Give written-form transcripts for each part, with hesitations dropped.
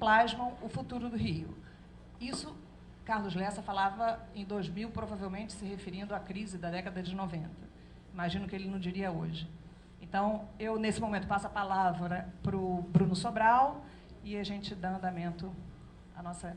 plasmam o futuro do Rio. Isso, Carlos Lessa falava em 2000, provavelmente se referindo à crise da década de 90. Imagino que ele não diria hoje. Então, eu, nesse momento, passo a palavra para o Bruno Sobral e a gente dá andamento à nossa...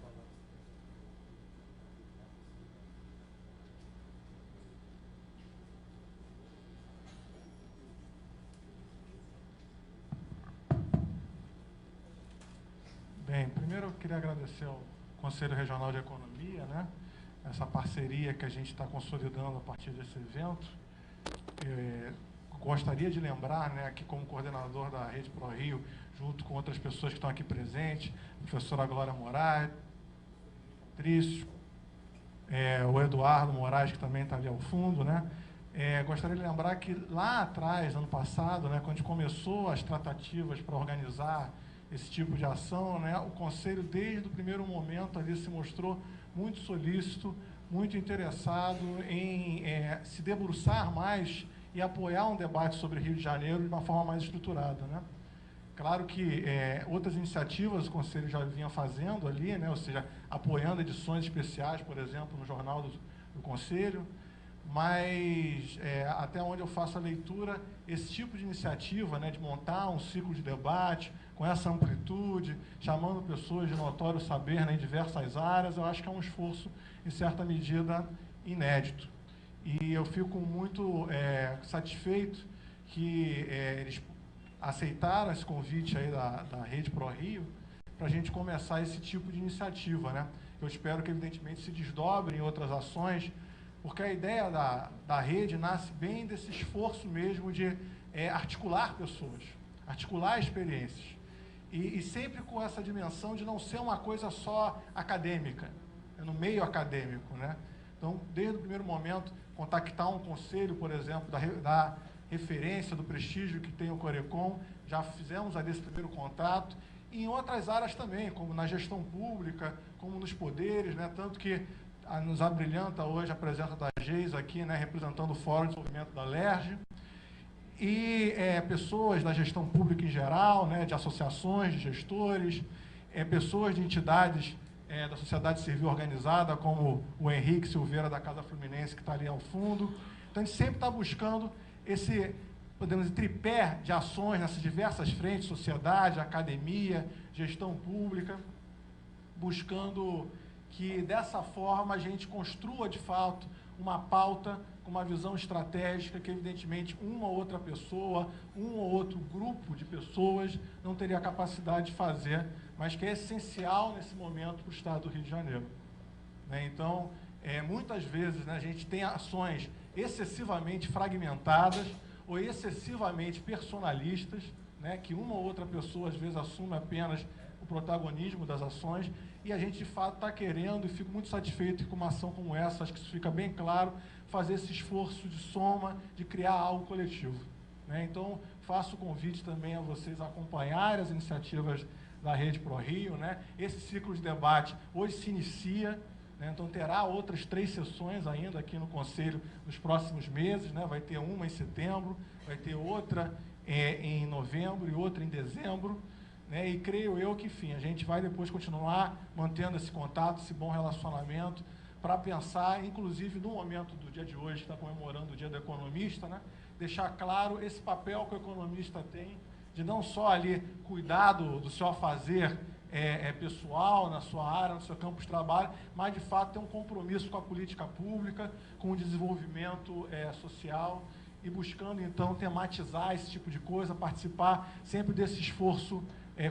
Bem, primeiro eu queria agradecer ao Conselho Regional de Economia, né, essa parceria que a gente está consolidando a partir desse evento. Gostaria de lembrar, né, que como coordenador da Rede ProRio, junto com outras pessoas que estão aqui presentes, a professora Glória Moraes, Trício, o Eduardo Moraes, que também está ali ao fundo, né, gostaria de lembrar que lá atrás, ano passado, né, quando a gente começou as tratativas para organizar esse tipo de ação, né, o Conselho, desde o primeiro momento, ali se mostrou muito solícito, muito interessado em se debruçar mais e apoiar um debate sobre Rio de Janeiro de uma forma mais estruturada, né? Claro que outras iniciativas o Conselho já vinha fazendo ali, né, ou seja, apoiando edições especiais, por exemplo, no Jornal do Conselho, mas até onde eu faço a leitura, esse tipo de iniciativa, né, de montar um ciclo de debate com essa amplitude, chamando pessoas de notório saber, né, em diversas áreas, eu acho que é um esforço, em certa medida, inédito. E eu fico muito satisfeito que eles aceitaram esse convite aí da Rede ProRio para a gente começar esse tipo de iniciativa, né? Eu espero que, evidentemente, se desdobre em outras ações, porque a ideia da rede nasce bem desse esforço mesmo de articular pessoas, articular experiências, e sempre com essa dimensão de não ser uma coisa só acadêmica, no meio acadêmico, né? Então, desde o primeiro momento, contactar um conselho, por exemplo, da referência, do prestígio que tem o Corecon, já fizemos ali esse primeiro contato, e em outras áreas também, como na gestão pública, como nos poderes, né? Tanto que nos abrilhanta hoje a presença da Geis aqui, né, representando o Fórum de Desenvolvimento da LERJ, e pessoas da gestão pública em geral, né, de associações, de gestores, pessoas de entidades da sociedade civil organizada, como o Henrique Silveira, da Casa Fluminense, que está ali ao fundo. Então, a gente sempre está buscando esse, podemos dizer, tripé de ações nessas diversas frentes, sociedade, academia, gestão pública, buscando que, dessa forma, a gente construa, de fato, uma pauta com uma visão estratégica que, evidentemente, uma ou outra pessoa, um ou outro grupo de pessoas não teria a capacidade de fazer, mas que é essencial nesse momento para o Estado do Rio de Janeiro, né? Então, muitas vezes, né, a gente tem ações excessivamente fragmentadas ou excessivamente personalistas, né, que uma ou outra pessoa, às vezes, assume apenas o protagonismo das ações, e a gente, de fato, está querendo, e fico muito satisfeito com uma ação como essa, acho que isso fica bem claro, fazer esse esforço de soma, de criar algo coletivo, né? Então, faço o convite também a vocês acompanharem as iniciativas da Rede ProRio, né? Esse ciclo de debate hoje se inicia, né? Então terá outras 3 sessões ainda aqui no Conselho nos próximos meses, né? Vai ter uma em setembro, vai ter outra em novembro e outra em dezembro, né? E creio eu que, enfim, a gente vai depois continuar mantendo esse contato, esse bom relacionamento, para pensar, inclusive, no momento do dia de hoje, que está comemorando o Dia do Economista, né? Deixar claro esse papel que o economista tem de não só ali cuidar do seu afazer pessoal, na sua área, no seu campo de trabalho, mas, de fato, ter um compromisso com a política pública, com o desenvolvimento social, e buscando, então, tematizar esse tipo de coisa, participar sempre desse esforço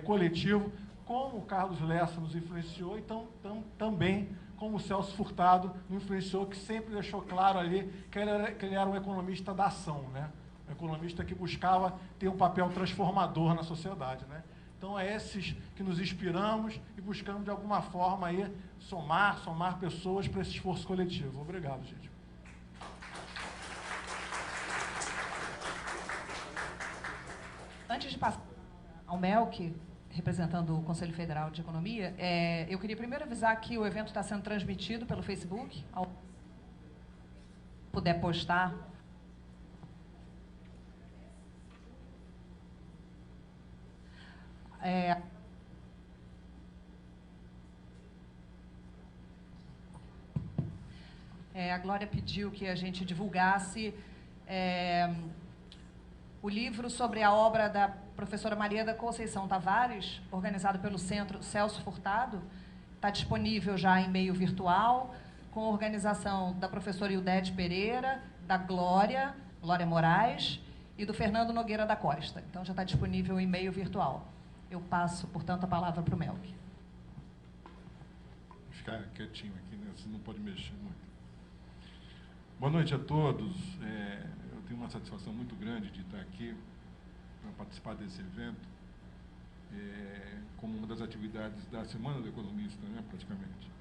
coletivo, como o Carlos Lessa nos influenciou, então também como o Celso Furtado nos influenciou, que sempre deixou claro ali que ele era um economista da ação, né? Um economista que buscava ter um papel transformador na sociedade, né? Então, é esses que nos inspiramos e buscamos, de alguma forma, aí, somar pessoas para esse esforço coletivo. Obrigado, gente. Antes de passar ao Melk, representando o Conselho Federal de Economia, eu queria primeiro avisar que o evento está sendo transmitido pelo Facebook. Ao puder postar. A Glória pediu que a gente divulgasse o livro sobre a obra da professora Maria da Conceição Tavares, organizado pelo Centro Celso Furtado. Está disponível já em meio virtual, com organização da professora Ildete Pereira, da Glória Moraes e do Fernando Nogueira da Costa. Então, já está disponível em meio virtual. Eu passo, portanto, a palavra para o Melk. Vou ficar quietinho aqui, né? Você não pode mexer muito. Boa noite a todos. Eu tenho uma satisfação muito grande de estar aqui para participar desse evento, como uma das atividades da Semana do Economista, né, praticamente.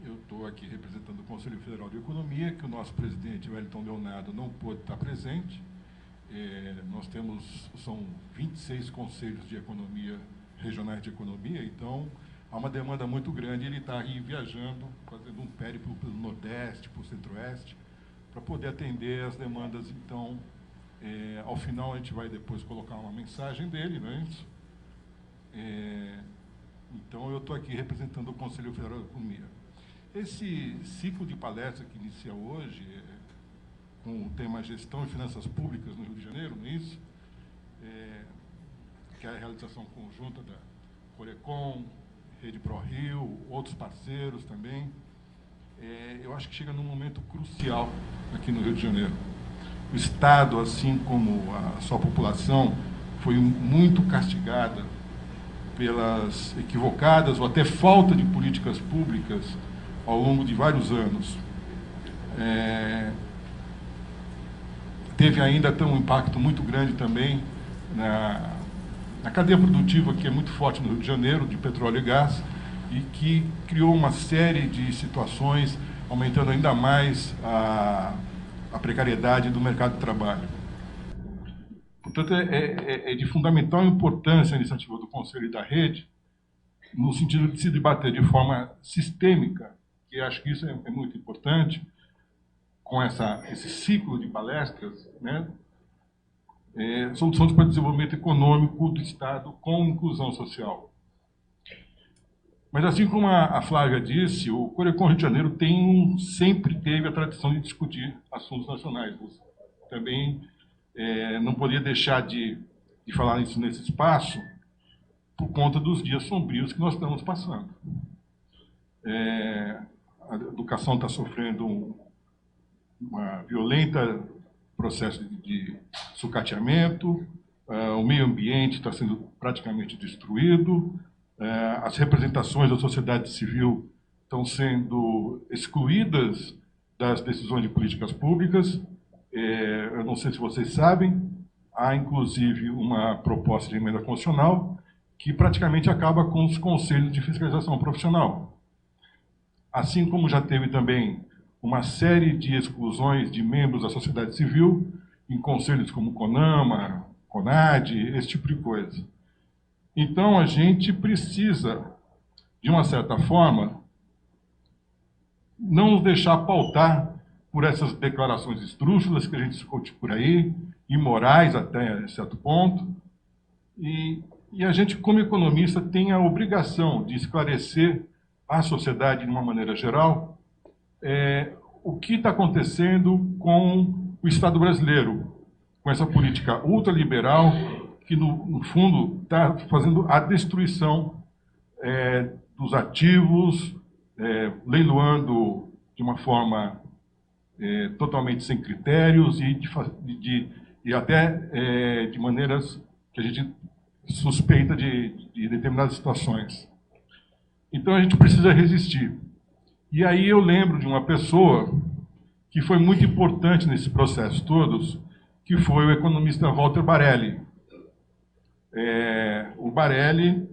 Eu estou aqui representando o Conselho Federal de Economia, que o nosso presidente, Wellington Leonardo, não pôde estar presente. Nós são 26 conselhos de economia, regionais de economia, então há uma demanda muito grande. Ele está aí viajando, fazendo um périplo pelo Nordeste, pelo Centro-Oeste, para poder atender as demandas. Então, ao final, a gente vai depois colocar uma mensagem dele, não é isso? Então, eu estou aqui representando o Conselho Federal de Economia. Esse ciclo de palestra que inicia hoje, com o tema Gestão e Finanças Públicas no Rio de Janeiro, não é isso? Que é a realização conjunta da Corecon, Rede ProRio, outros parceiros também. Eu acho que chega num momento crucial aqui no Rio de Janeiro. O Estado, assim como a sua população, foi muito castigada pelas equivocadas ou até falta de políticas públicas ao longo de vários anos. Teve ainda um impacto muito grande também na cadeia produtiva, que é muito forte no Rio de Janeiro, de petróleo e gás, e que criou uma série de situações, aumentando ainda mais a precariedade do mercado de trabalho. Portanto, é de fundamental importância a iniciativa do Conselho e da Rede, no sentido de se debater de forma sistêmica, que acho que isso é muito importante, com esse ciclo de palestras, né? Soluções para o desenvolvimento econômico do Estado com inclusão social. Mas, assim como a Flávia disse, o Corecon Rio de Janeiro sempre teve a tradição de discutir assuntos nacionais. Também não podia deixar de falar isso nesse espaço, por conta dos dias sombrios que nós estamos passando. A educação está sofrendo uma violenta processo de sucateamento, o meio ambiente está sendo praticamente destruído, as representações da sociedade civil estão sendo excluídas das decisões de políticas públicas. Eu não sei se vocês sabem, há inclusive uma proposta de emenda constitucional que praticamente acaba com os conselhos de fiscalização profissional. Assim como já teve também uma série de exclusões de membros da sociedade civil em conselhos como CONAMA, CONAD, esse tipo de coisa. Então, a gente precisa, de uma certa forma, não nos deixar pautar por essas declarações esdrúxulas que a gente escute por aí, imorais até certo ponto, e a gente, como economista, tem a obrigação de esclarecer à sociedade, de uma maneira geral, o que está acontecendo com o Estado brasileiro, com essa política ultraliberal que, no fundo, está fazendo a destruição dos ativos, leiloando de uma forma totalmente sem critérios e até de maneiras que a gente suspeita de determinadas situações. Então, a gente precisa resistir. E aí eu lembro de uma pessoa que foi muito importante nesse processo todos, que foi o economista Walter Barelli. O Barelli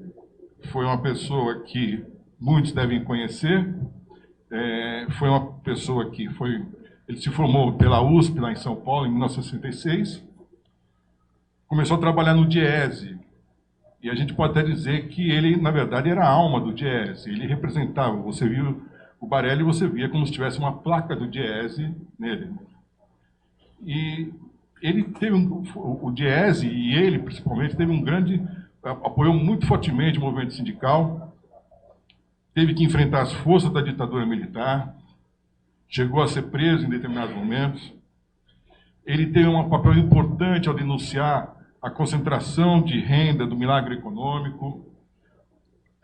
foi uma pessoa que muitos devem conhecer, foi uma pessoa que ele se formou pela USP, lá em São Paulo, em 1966, começou a trabalhar no Diese, e a gente pode até dizer que ele, na verdade, era a alma do Diese. Ele representava, você viu o Barelli, você via como se tivesse uma placa do Diese nele. E ele teve o Diese, e ele, principalmente, apoiou muito fortemente o movimento sindical, teve que enfrentar as forças da ditadura militar, chegou a ser preso em determinados momentos. Ele teve um papel importante ao denunciar a concentração de renda do milagre econômico,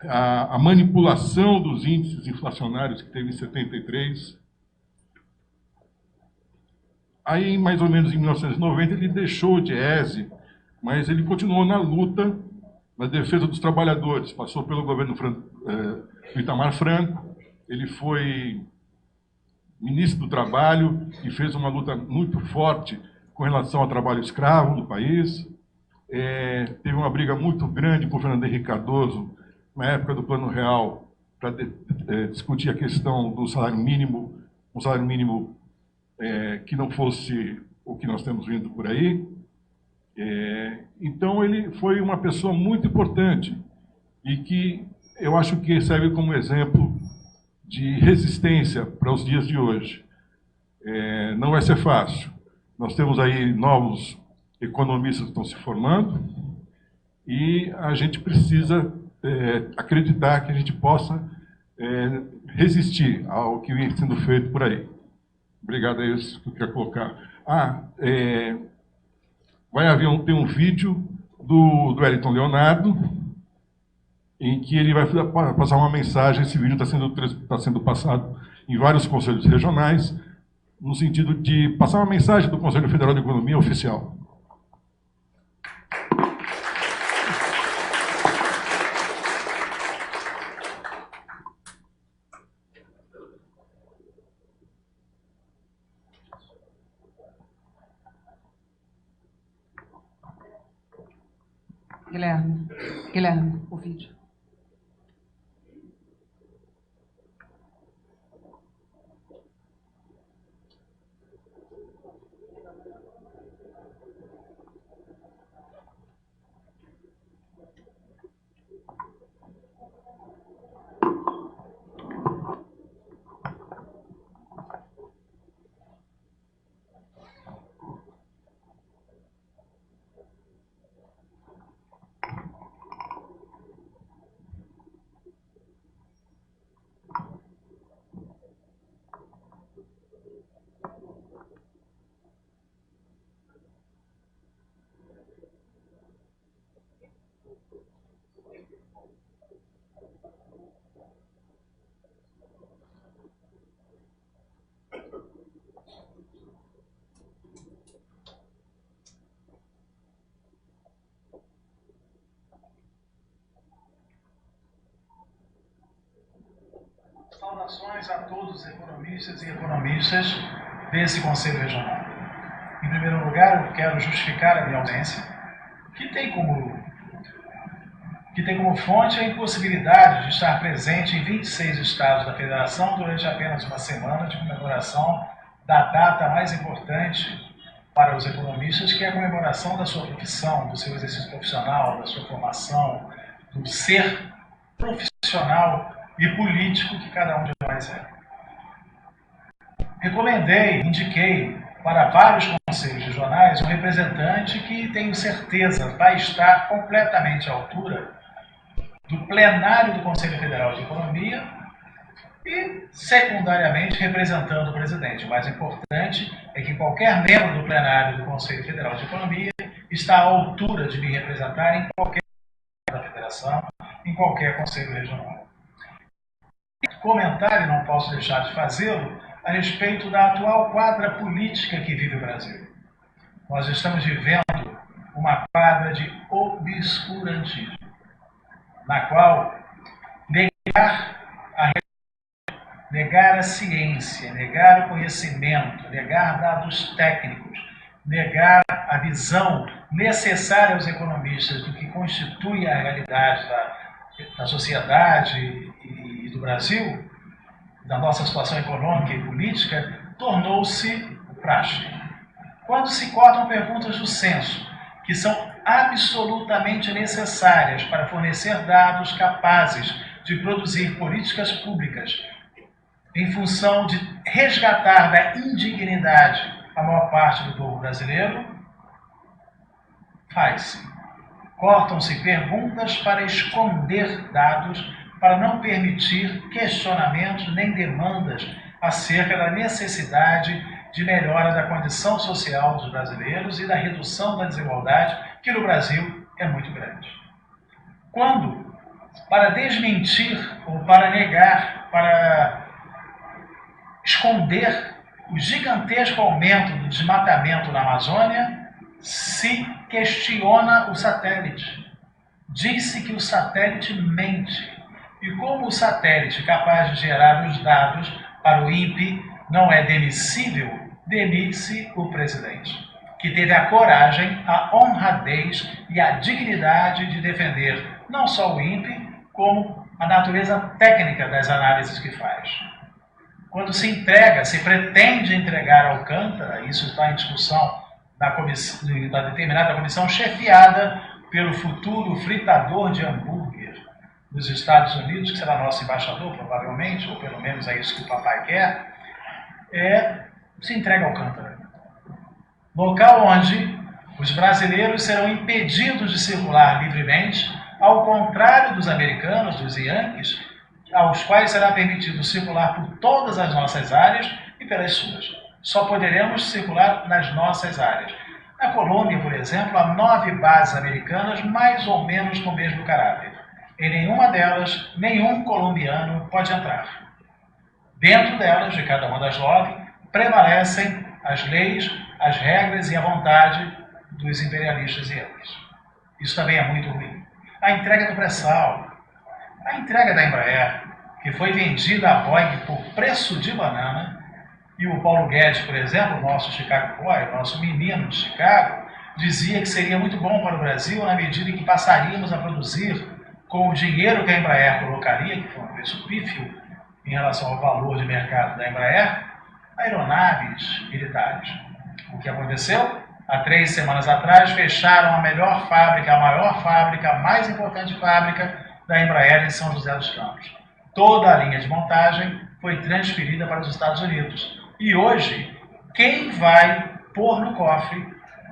a manipulação dos índices inflacionários que teve em 73. Aí, mais ou menos em 1990, ele deixou o Diese, mas ele continuou na luta, na defesa dos trabalhadores. Passou pelo governo do Itamar Franco, ele foi ministro do Trabalho e fez uma luta muito forte com relação ao trabalho escravo no país. Teve uma briga muito grande com o Fernando Henrique Cardoso, na época do Plano Real, para discutir a questão do salário mínimo, um salário mínimo que não fosse o que nós temos vindo por aí. Então, ele foi uma pessoa muito importante e que eu acho que serve como exemplo de resistência para os dias de hoje. Não vai ser fácil. Nós temos aí novos economistas que estão se formando e a gente precisa acreditar que a gente possa resistir ao que vem sendo feito por aí. Obrigado, é isso que eu queria colocar. Tem um vídeo do Wellington Leonardo, em que ele vai passar uma mensagem. Esse vídeo está sendo passado em vários conselhos regionais, no sentido de passar uma mensagem do Conselho Federal de Economia oficial. Guilherme, o vídeo. Saudações a todos os economistas e economistas desse Conselho Regional. Em primeiro lugar, eu quero justificar a minha ausência, que tem como fonte a impossibilidade de estar presente em 26 estados da Federação durante apenas uma semana de comemoração da data mais importante para os economistas, que é a comemoração da sua profissão, do seu exercício profissional, da sua formação, do ser profissional e político que cada um de nós é. Indiquei para vários conselhos regionais um representante que, tenho certeza, vai estar completamente à altura do plenário do Conselho Federal de Economia e, secundariamente, representando o presidente. O mais importante é que qualquer membro do plenário do Conselho Federal de Economia está à altura de me representar em qualquer da federação, em qualquer conselho regional. Comentário, não posso deixar de fazê-lo, a respeito da atual quadra política que vive o Brasil. Nós estamos vivendo uma quadra de obscurantismo, na qual negar a ciência, negar o conhecimento, negar dados técnicos, negar a visão necessária aos economistas do que constitui a realidade da sociedade e do Brasil, da nossa situação econômica e política, tornou-se praxe. Quando se cortam perguntas do censo, que são absolutamente necessárias para fornecer dados capazes de produzir políticas públicas em função de resgatar da indignidade a maior parte do povo brasileiro, faz-se. Cortam-se perguntas para esconder dados, para não permitir questionamentos nem demandas acerca da necessidade de melhora da condição social dos brasileiros e da redução da desigualdade, que no Brasil é muito grande. Quando, para desmentir ou para negar, para esconder o gigantesco aumento do desmatamento na Amazônia, se questiona o satélite. Diz-se que o satélite mente. E como o satélite capaz de gerar os dados para o INPE não é demissível, demite-se o presidente, que teve a coragem, a honradez e a dignidade de defender não só o INPE, como a natureza técnica das análises que faz. Quando se entrega, se pretende entregar Alcântara, isso está em discussão da determinada comissão chefiada pelo futuro fritador de hambúrguer dos Estados Unidos, que será nosso embaixador, provavelmente, ou pelo menos é isso que o papai quer, se entrega Alcântara. Local onde os brasileiros serão impedidos de circular livremente, ao contrário dos americanos, dos Yankees, aos quais será permitido circular por todas as nossas áreas e pelas suas. Só poderemos circular nas nossas áreas. Na Colômbia, por exemplo, há 9 bases americanas mais ou menos com o mesmo caráter. Em nenhuma delas, nenhum colombiano pode entrar. Dentro delas, de cada uma das 9, prevalecem as leis, as regras e a vontade dos imperialistas Yankees. Isso também é muito ruim. A entrega do pré-sal, a entrega da Embraer, que foi vendida à Boeing por preço de banana, e o Paulo Guedes, por exemplo, o nosso Chicago Boy, o nosso menino de Chicago, dizia que seria muito bom para o Brasil na medida em que passaríamos a produzir com o dinheiro que a Embraer colocaria, que foi um preço pífio em relação ao valor de mercado da Embraer, aeronaves militares. O que aconteceu? Há 3 semanas atrás, fecharam a melhor fábrica, a maior fábrica, a mais importante fábrica da Embraer em São José dos Campos. Toda a linha de montagem foi transferida para os Estados Unidos. E hoje, quem vai pôr no cofre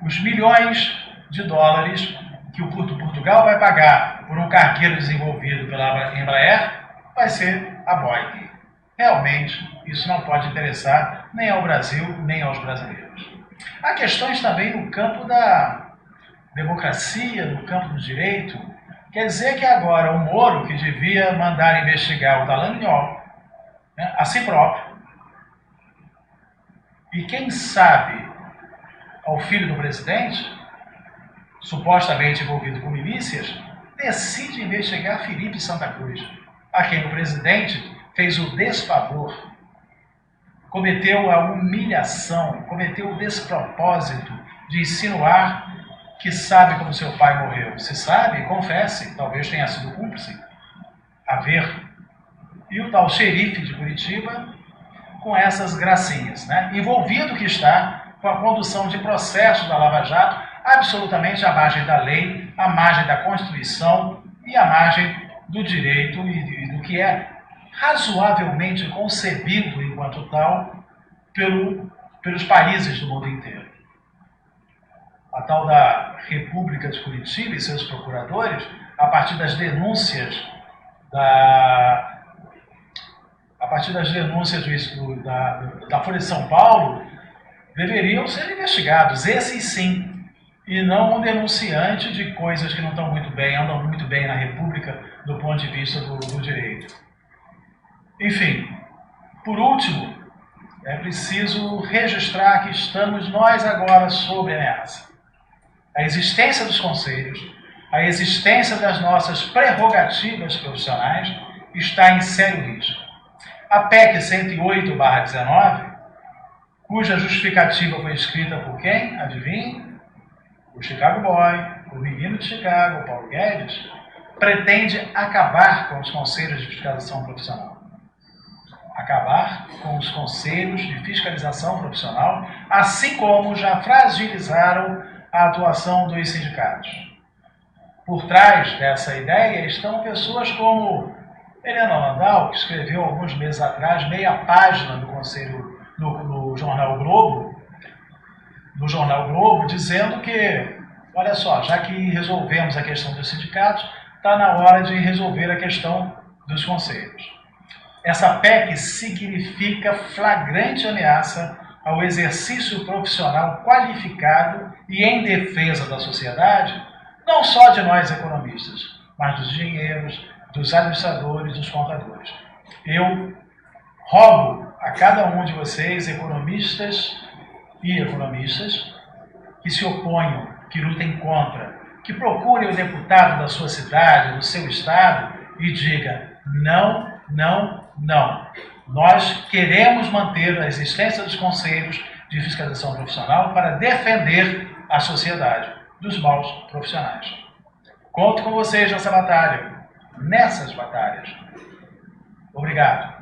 os milhões de dólares que o Portugal vai pagar por um cargueiro desenvolvido pela Embraer vai ser a Boeing. Realmente, isso não pode interessar nem ao Brasil, nem aos brasileiros. Há questões também no campo da democracia, no campo do direito. Quer dizer que agora o Moro, que devia mandar investigar o Dallagnol, a si próprio, e quem sabe ao filho do presidente, supostamente envolvido com milícias, decide investigar Felipe Santa Cruz, a quem o presidente fez o desfavor, cometeu a humilhação, cometeu o despropósito de insinuar que sabe como seu pai morreu. Se sabe, confesse, talvez tenha sido cúmplice. A ver. E o tal xerife de Curitiba com essas gracinhas, né? Envolvido que está com a condução de processo da Lava Jato, absolutamente à margem da lei, à margem da Constituição e à margem do direito e do que é razoavelmente concebido enquanto tal pelos países do mundo inteiro. A tal da República de Curitiba e seus procuradores, a partir das denúncias da Folha de São Paulo, deveriam ser investigados, esses sim, e não um denunciante de coisas que não estão muito bem, andam muito bem na República do ponto de vista do direito. Enfim, por último, é preciso registrar que estamos nós agora sob ameaça. A existência dos conselhos, a existência das nossas prerrogativas profissionais está em sério risco. A PEC 108/19, cuja justificativa foi escrita por quem? Adivinhe? O Chicago Boy, o menino de Chicago, o Paulo Guedes, pretende acabar com os conselhos de fiscalização profissional. Acabar com os conselhos de fiscalização profissional, assim como já fragilizaram a atuação dos sindicatos. Por trás dessa ideia estão pessoas como Helena Landau, que escreveu alguns meses atrás meia página do Conselho no Jornal Globo, dizendo que, olha só, já que resolvemos a questão dos sindicatos, está na hora de resolver a questão dos conselhos. Essa PEC significa flagrante ameaça ao exercício profissional qualificado e em defesa da sociedade, não só de nós economistas, mas dos engenheiros, dos administradores, dos contadores. Eu rogo a cada um de vocês, economistas e economistas, que se oponham, que lutem contra, que procurem o deputado da sua cidade, do seu estado e diga não, não, não. Nós queremos manter a existência dos conselhos de fiscalização profissional para defender a sociedade dos maus profissionais. Conto com vocês nessa batalha, nessas batalhas. Obrigado.